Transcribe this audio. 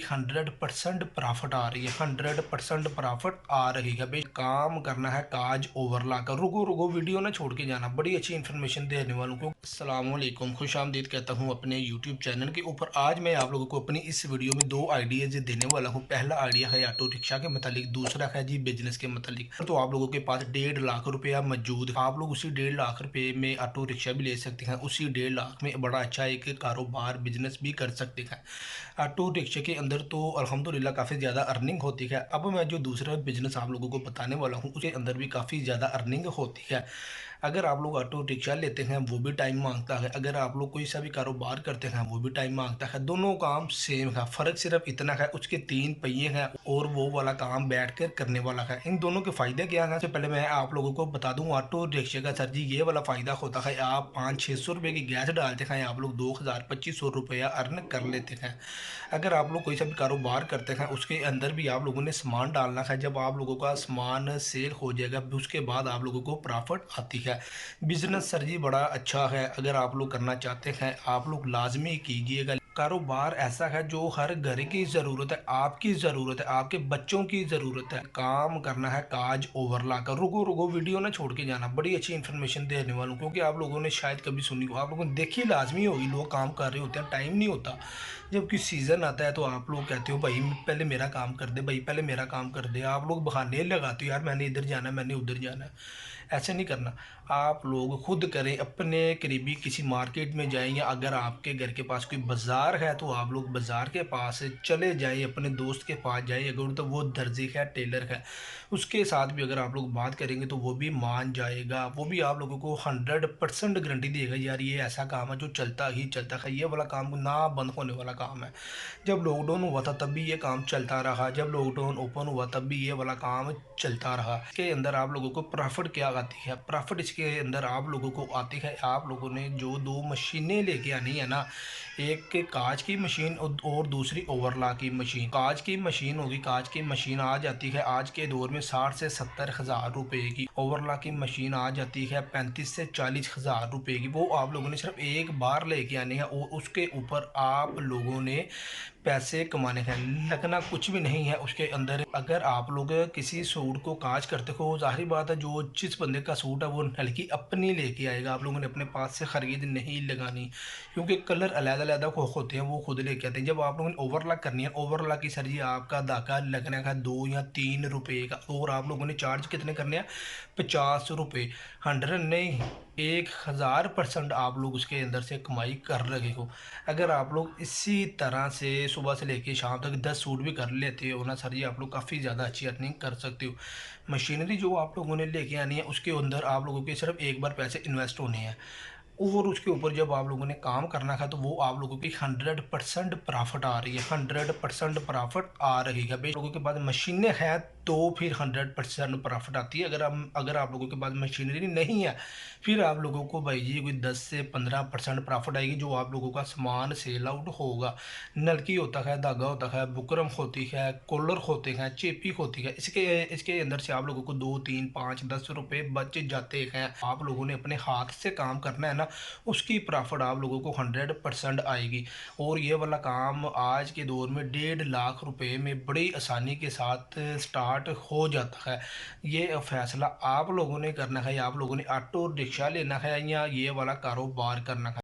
100% profit आ रही है, 100% profit आ रही है भाई। काम करना है काज ओवरला कर। रुको रुको, वीडियो ना छोड़ के जाना, बड़ी अच्छी इन्फॉर्मेशन देने वालों को। अस्सलाम वालेकुम, खुश आमदीद कहता हूँ अपने यूट्यूब चैनल के ऊपर। आज मैं आप लोगों को अपनी इस वीडियो में दो आइडियाज देने वाला हूँ। पहला आइडिया है ऑटो रिक्शा के मतलब, दूसरा है जी बिजनेस के मतलब। तो आप लोगों के पास 1.5 लाख रुपया मौजूद है, आप लोग उसी 1.5 लाख रुपये में ऑटो रिक्शा भी ले सकते हैं, उसी 1.5 लाख में बड़ा अच्छा एक कारोबार बिजनेस भी कर सकते हैं। ऑटो रिक्शा के अंदर तो अल्हम्दुलिल्लाह काफ़ी ज़्यादा अर्निंग होती है। अब मैं जो दूसरा बिजनेस आप लोगों को बताने वाला हूँ उसके अंदर भी काफ़ी ज़्यादा अर्निंग होती है। अगर आप लोग ऑटो रिक्शा लेते हैं वो भी टाइम मांगता है, अगर आप लोग कोई सा भी कारोबार करते हैं वो भी टाइम मांगता है। दोनों काम सेम है, फ़र्क सिर्फ इतना है उसके 3 पहिए हैं और वो वाला काम बैठ कर करने वाला है। इन दोनों के फ़ायदे क्या हैं? सबसे पहले मैं आप लोगों को बता दूं, ऑटो रिक्शा का सर जी ये वाला फ़ायदा होता है, आप 500-600 रुपये की गैस डालते हैं, आप लोग 2,000-2,500 रुपया अर्न कर लेते हैं। अगर आप लोग कोई सा भी कारोबार करते हैं उसके अंदर भी आप लोगों ने सामान डालना है, जब आप लोगों का सामान सेल हो जाएगा उसके बाद आप लोगों को प्रॉफिट आती है। बिजनेस सर जी बड़ा अच्छा है, अगर आप लोग करना चाहते हैं आप लोग लाजमी कीजिएगा। कारोबार ऐसा है जो हर घर की ज़रूरत है, आपकी ज़रूरत है, आपके बच्चों की ज़रूरत है। काम करना है काज ओवरला कर। रुको रुको, वीडियो ना छोड़ के जाना, बड़ी अच्छी इन्फॉर्मेशन देने वालों, क्योंकि आप लोगों ने शायद कभी सुनी हो, आप लोगों ने देखी लाजमी होगी। लोग काम कर रहे होते हैं, टाइम नहीं होता। जब किसी सीज़न आता है तो आप लोग कहते हो भाई पहले मेरा काम कर दे, भाई पहले मेरा काम कर दे। आप लोग बहाने लगाते हो, यार मैंने इधर जाना है, मैंने उधर जाना है। ऐसे नहीं करना, आप लोग खुद करें। अपने करीबी किसी मार्केट में जाएं, या अगर आपके घर के पास कोई बाज़ार है तो आप लोग बाज़ार के पास चले जाएं, अपने दोस्त के पास जाएं, अगर तो वो दर्जी है, टेलर है, उसके साथ भी अगर आप लोग बात करेंगे तो वो भी मान जाएगा। वो भी आप लोगों को 100% गारंटी देगा, यार ये ऐसा काम है जो चलता ही चलता है, ये वाला काम ना बंद होने वाला काम है। जब लॉकडाउन हुआ था तब भी ये काम चलता रहा, जब लॉकडाउन ओपन हुआ तब भी ये वाला काम चलता रहा। इसके अंदर आप लोगों को प्रॉफिट क्या आती है? प्रॉफिट इसके अंदर आप लोगों को आती है, आप लोगों ने जो दो मशीनें लेके आनी है ना, एक के कांच की मशीन और दूसरी ओवरला की मशीन। कांच की मशीन होगी, कांच की मशीन आ जाती है आज के दौर में 60 से 70 हज़ार रुपए की। ओवरला की मशीन आ जाती है 35 से 40 हज़ार रुपए की। वो आप लोगों ने सिर्फ एक बार लेके आनी है और उसके ऊपर आप लोगों ने पैसे कमाने हैं, लगना कुछ भी नहीं है उसके अंदर। अगर आप लोग किसी सूट को काज करते हो, जाहिर बात है जो जिस बंदे का सूट है वो हल्की अपनी लेके आएगा, आप लोगों ने अपने पास से ख़रीद नहीं लगानी, क्योंकि कलर अलग-अलग होते हैं, वो खुद लेके आते हैं। जब आप लोगों ने ओवरलॉक करनी है, ओवरलॉक की सर जी आपका धागा लगने का 2 या 3 रुपये का, और आप लोगों ने चार्ज कितने करने हैं? 50 रुपये। 100 नहीं, 1000% आप लोग उसके अंदर से कमाई कर रहे हो। अगर आप लोग इसी तरह से सुबह से लेके शाम तक 10 सूट भी कर लेते हो ना सर जी, आप लोग काफ़ी ज़्यादा अच्छी अर्निंग कर सकते हो। मशीनरी जो आप लोगों ने लेके आनी है उसके अंदर आप लोगों के सिर्फ एक बार पैसे इन्वेस्ट होने हैं, और उसके ऊपर जब आप लोगों ने काम करना है तो वो आप लोगों की 100% प्रॉफिट आ रही है, 100% प्रॉफिट आ रही है भाई। लोगों के पास मशीनें हैं तो फिर 100% प्रॉफिट आती है। अगर आप लोगों के पास मशीनरी नहीं है, फिर आप लोगों को भाई जी कोई 10 से 15% प्रॉफिट आएगी, जो आप लोगों का सामान सेल आउट होगा। नलकी होता है, धागा होता है, बुकरम होती है, कॉलर होते हैं, चेपी होती है, इसके इसके अंदर से आप लोगों को 2, 3, 5, 10 रुपए बच जाते हैं। आप लोगों ने अपने हाथ से काम करना है ना, उसकी प्रॉफिट आप लोगों को 100% आएगी। और ये वाला काम आज के दौर में 1.5 लाख रुपए में बड़ी आसानी के साथ स्टार्ट हो जाता है। ये फैसला आप लोगों ने करना है, या आप लोगों ने ऑटो रिक्शा लेना है या ये वाला कारोबार करना है।